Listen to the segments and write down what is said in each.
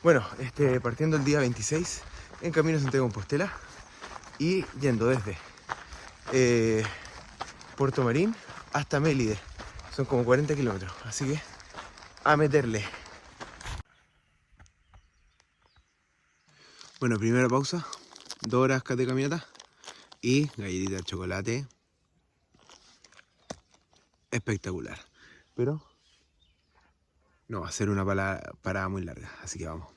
Bueno, partiendo el día 26 en camino a Santiago de Compostela y yendo desde Puerto Marín hasta Mélide. Son como 40 kilómetros, así que a meterle. Bueno, primera pausa, 2 horas de caminata y galletita de chocolate. Espectacular, pero no va a ser una parada muy larga, así que vamos.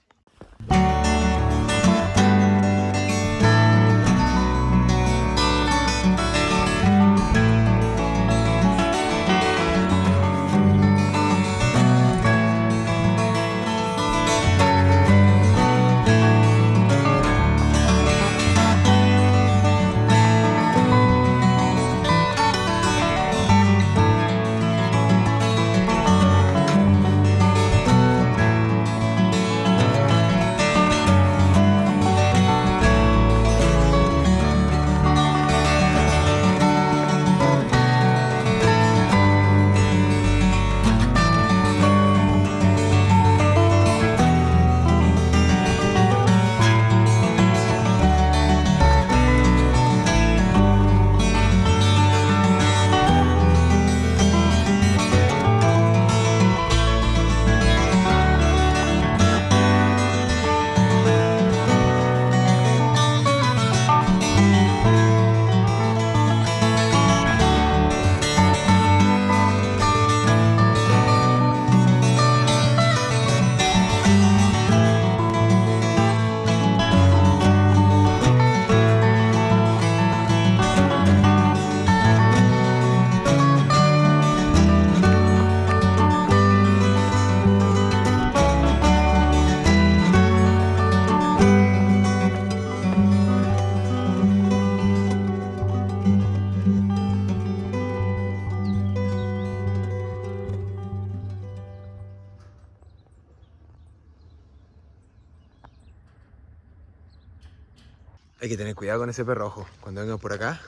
Hay que tener cuidado con ese perro, ojo. Cuando vengan por acá,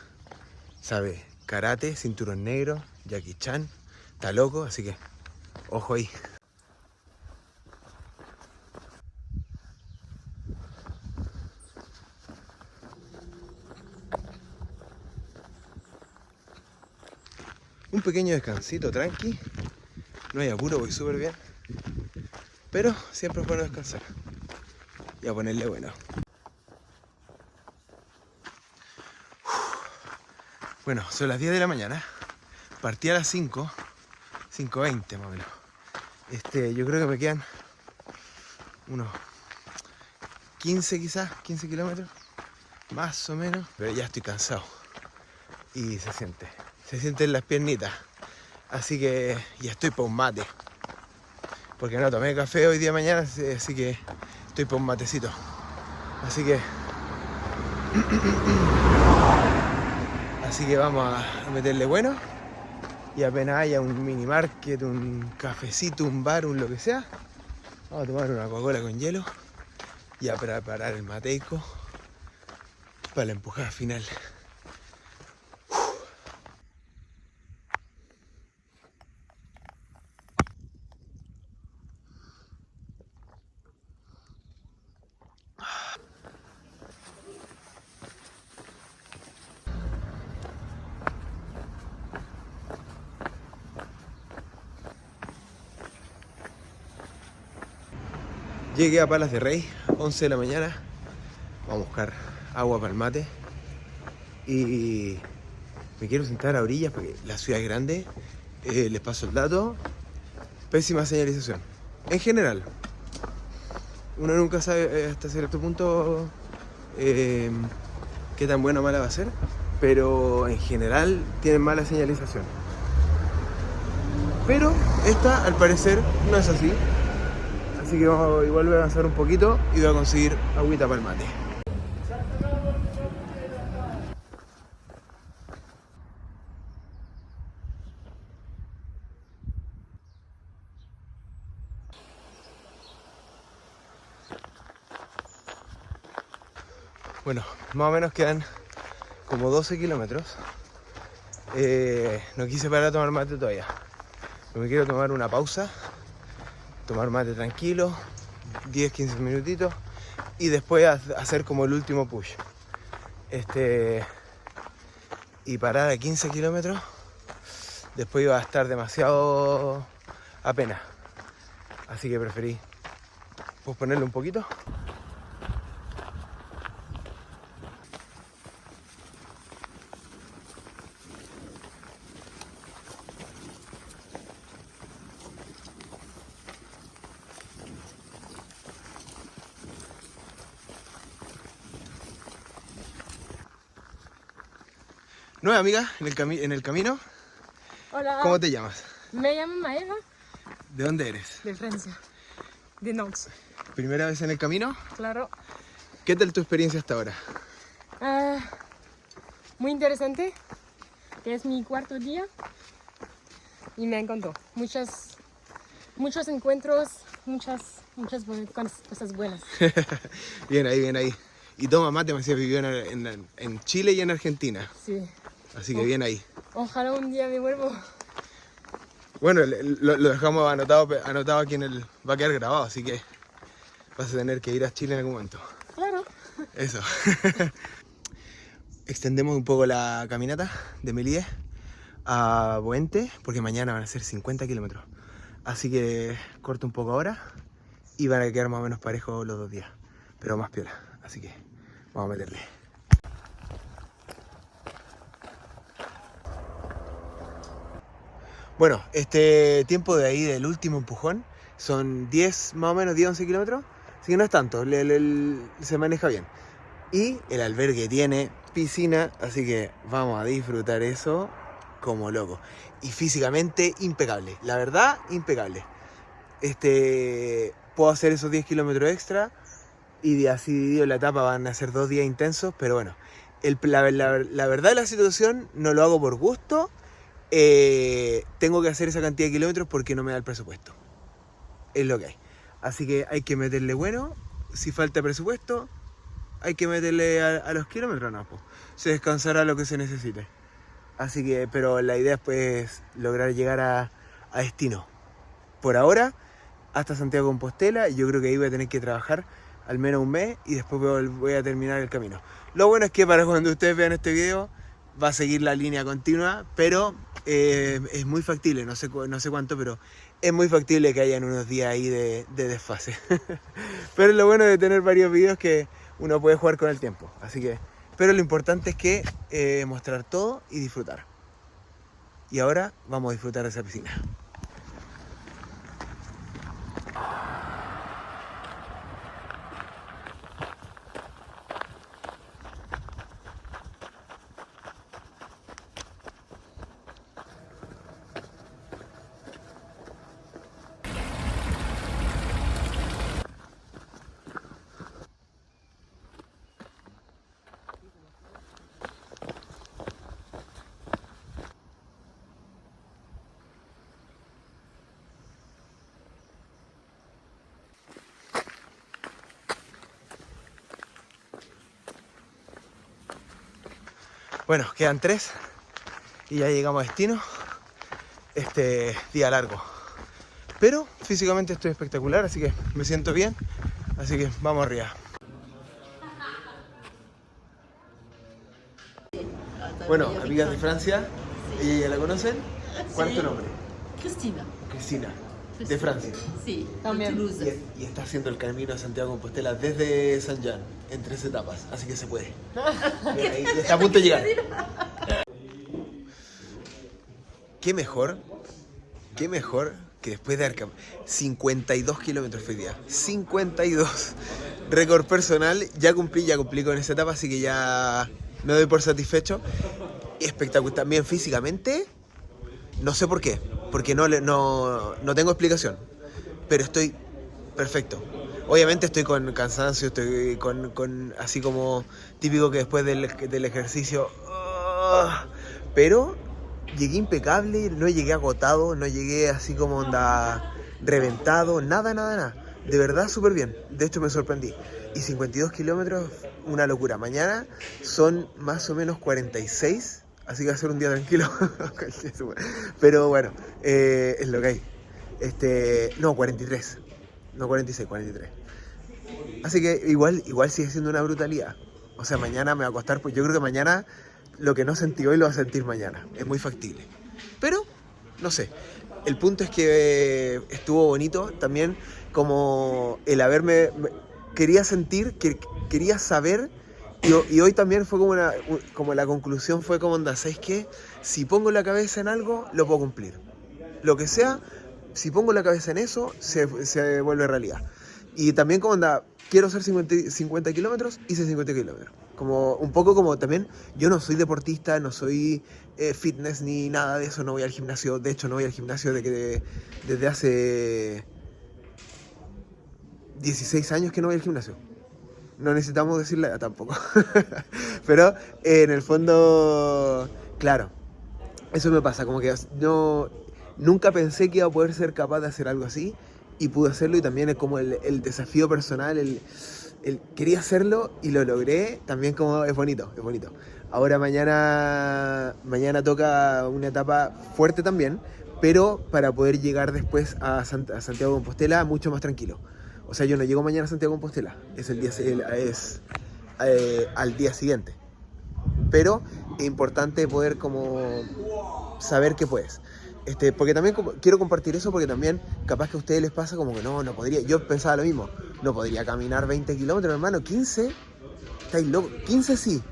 sabe karate, cinturón negro, Jackie Chan, está loco, así que ojo ahí. Un pequeño descansito, tranqui. No hay apuro, voy súper bien. Pero siempre es bueno descansar. Y a ponerle bueno. Bueno, son las 10 de la mañana. Partí a las 5:20 más o menos. Yo creo que me quedan unos 15 quizás, 15 kilómetros. Más o menos. Pero ya estoy cansado. Y se siente en las piernitas. Así que ya estoy para un mate. Porque no tomé café hoy día mañana, así que estoy para un matecito. Así que vamos a meterle bueno. Y apenas haya un mini market, un cafecito, un bar, un lo que sea, vamos a tomar una Coca-Cola con hielo y a preparar el mateico para la empujada final. Llegué a Palas de Rey, 11 de la mañana. Vamos a buscar agua para el mate. Y me quiero sentar a orillas porque la ciudad es grande. Les paso el dato. Pésima señalización. En general. Uno nunca sabe hasta cierto punto qué tan buena o mala va a ser. Pero en general tienen mala señalización. Pero esta al parecer no es así. Así que igual voy a avanzar un poquito y voy a conseguir agüita para el mate. Bueno, más o menos quedan como 12 kilómetros. No quise parar a tomar mate todavía. Me quiero tomar una pausa, tomar mate tranquilo, 10-15 minutitos y después hacer como el último push. Y parar a 15 kilómetros, después iba a estar demasiado apenas. Así que preferí posponerlo un poquito. Nueva amiga en el camino. Hola. ¿Cómo te llamas? Me llamo Maeva. ¿De dónde eres? De Francia. De Nantes. ¿Primera vez en el camino? Claro. ¿Qué tal tu experiencia hasta ahora? Muy interesante. Es mi cuarto día. Y me encantó. Muchos encuentros, muchas cosas buenas. Bien ahí, bien ahí. Y toma mate, me decía, vivió en Chile y en Argentina. Sí. Así que bien ahí. Ojalá un día me vuelvo. Bueno, lo dejamos anotado aquí va a quedar grabado, así que vas a tener que ir a Chile en algún momento. Claro. Eso. Extendemos un poco la caminata de Melié a Boente, porque mañana van a ser 50 kilómetros. Así que corto un poco ahora y van a quedar más o menos parejos los 2 días, pero más piola. Así que vamos a meterle. Bueno, este tiempo de ahí del último empujón son 10, más o menos 10-11 kilómetros, así que no es tanto, se maneja bien. Y el albergue tiene piscina, así que vamos a disfrutar eso como loco. Y físicamente impecable, la verdad impecable. Puedo hacer esos 10 kilómetros extra y así dividido la etapa van a ser 2 días intensos, pero bueno, la verdad de la situación no lo hago por gusto. Tengo que hacer esa cantidad de kilómetros porque no me da el presupuesto. Es lo que hay. Así que hay que meterle bueno. Si falta presupuesto, hay que meterle a los kilómetros, no, pues. Se descansará lo que se necesite. Así que, pero la idea es pues lograr llegar a destino. Por ahora, hasta Santiago de Compostela, y yo creo que ahí voy a tener que trabajar al menos un mes y después voy a terminar el camino. Lo bueno es que para cuando ustedes vean este video va a seguir la línea continua, pero es muy factible, no sé cuánto, pero es muy factible que hayan unos días ahí de desfase. Pero lo bueno de tener varios videos que uno puede jugar con el tiempo. Así que, pero lo importante es que mostrar todo y disfrutar. Y ahora vamos a disfrutar de esa piscina. Bueno, quedan 3 y ya llegamos a destino. Día largo, pero físicamente estoy espectacular, así que me siento bien. Así que vamos arriba. Bueno, amigas de Francia, ¿y ya la conocen? ¿Cuál es tu nombre? Cristina. Cristina, de Francia. Sí, También. de Toulouse. Y está haciendo el camino a Santiago de Compostela desde San Jean, en 3 etapas, así que se puede. Bien, ahí está a punto de llegar. Qué mejor que después de haber 52 kilómetros fue el día. 52. Récord personal, ya cumplí con esa etapa, así que ya me doy por satisfecho. Espectacular, también físicamente, no sé por qué, porque no tengo explicación, pero estoy perfecto. Obviamente estoy con cansancio, estoy con así como típico que después del ejercicio, pero llegué impecable, no llegué agotado, no llegué así como onda reventado, nada. De verdad súper bien, de hecho me sorprendí. Y 52 kilómetros, una locura. Mañana son más o menos 46, así que va a ser un día tranquilo. Pero bueno, es lo que hay. No, 43. no 46, 43. Así que igual sigue siendo una brutalidad. O sea, mañana me va a costar, pues yo creo que mañana lo que no sentí hoy lo va a sentir mañana. Es muy factible. Pero, no sé. El punto es que estuvo bonito también como el haberme... Quería sentir, quería saber y hoy también fue como la conclusión fue como, onda, ¿sabes qué? Si pongo la cabeza en algo, lo puedo cumplir. Lo que sea, si pongo la cabeza en eso, se vuelve realidad. Y también como, onda, quiero hacer 50 kilómetros, hice 50 kilómetros. Como un poco como también, yo no soy deportista, no soy fitness ni nada de eso, no voy al gimnasio. De hecho, no voy al gimnasio desde hace 16 años que no voy al gimnasio. No necesitamos decir la edad tampoco. Pero en el fondo, claro, eso me pasa, como que nunca pensé que iba a poder ser capaz de hacer algo así y pude hacerlo, y también es como el desafío personal, quería hacerlo y lo logré, también como es bonito, es bonito. Ahora mañana toca una etapa fuerte también, pero para poder llegar después a Santiago de Compostela mucho más tranquilo. O sea, yo no llego mañana a Santiago de Compostela, es al día siguiente. Pero es importante poder como saber que puedes. Porque también quiero compartir eso, porque también capaz que a ustedes les pasa como que no podría. Yo pensaba lo mismo, no podría caminar 20 kilómetros, hermano, 15, estáis locos, 15 sí,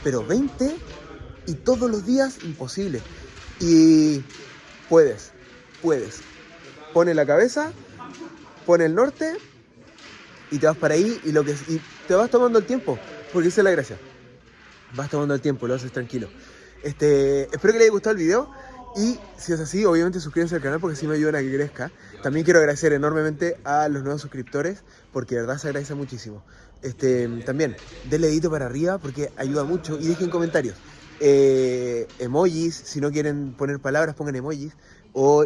pero 20 y todos los días, imposible. Y puedes, pone la cabeza, pone el norte y te vas para ahí y te vas tomando el tiempo, porque esa es la gracia. Vas tomando el tiempo, lo haces tranquilo. Espero que les haya gustado el video. Y si es así, obviamente suscríbanse al canal porque así me ayudan a que crezca. También quiero agradecer enormemente a los nuevos suscriptores porque de verdad se agradece muchísimo. También denle dedito para arriba porque ayuda mucho y dejen comentarios. Emojis, si no quieren poner palabras, pongan emojis. O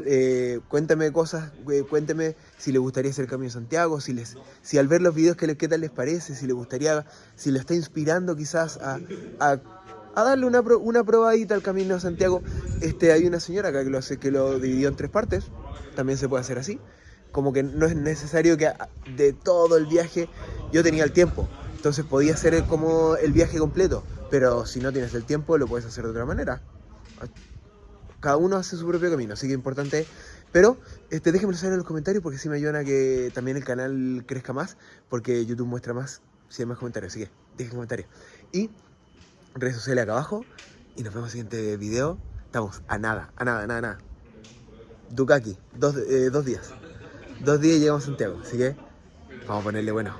cuéntame cosas, cuénteme si les gustaría hacer el Camino de Santiago, si al ver los videos qué tal les parece, si les gustaría, si lo está inspirando quizás a darle una probadita al Camino de Santiago. Hay una señora acá que lo dividió en 3 partes, también se puede hacer así. Como que no es necesario que de todo el viaje, yo tenía el tiempo, entonces podía hacer como el viaje completo, pero si no tienes el tiempo lo puedes hacer de otra manera. Cada uno hace su propio camino, así que importante. Pero déjenmelo saber en los comentarios porque así me ayudan a que también el canal crezca más, porque YouTube muestra más si hay más comentarios, así que dejen comentarios. Y redes sociales acá abajo y nos vemos en el siguiente video. Estamos a nada. Ducati, 2 días. 2 días y llegamos a Santiago, así que vamos a ponerle bueno.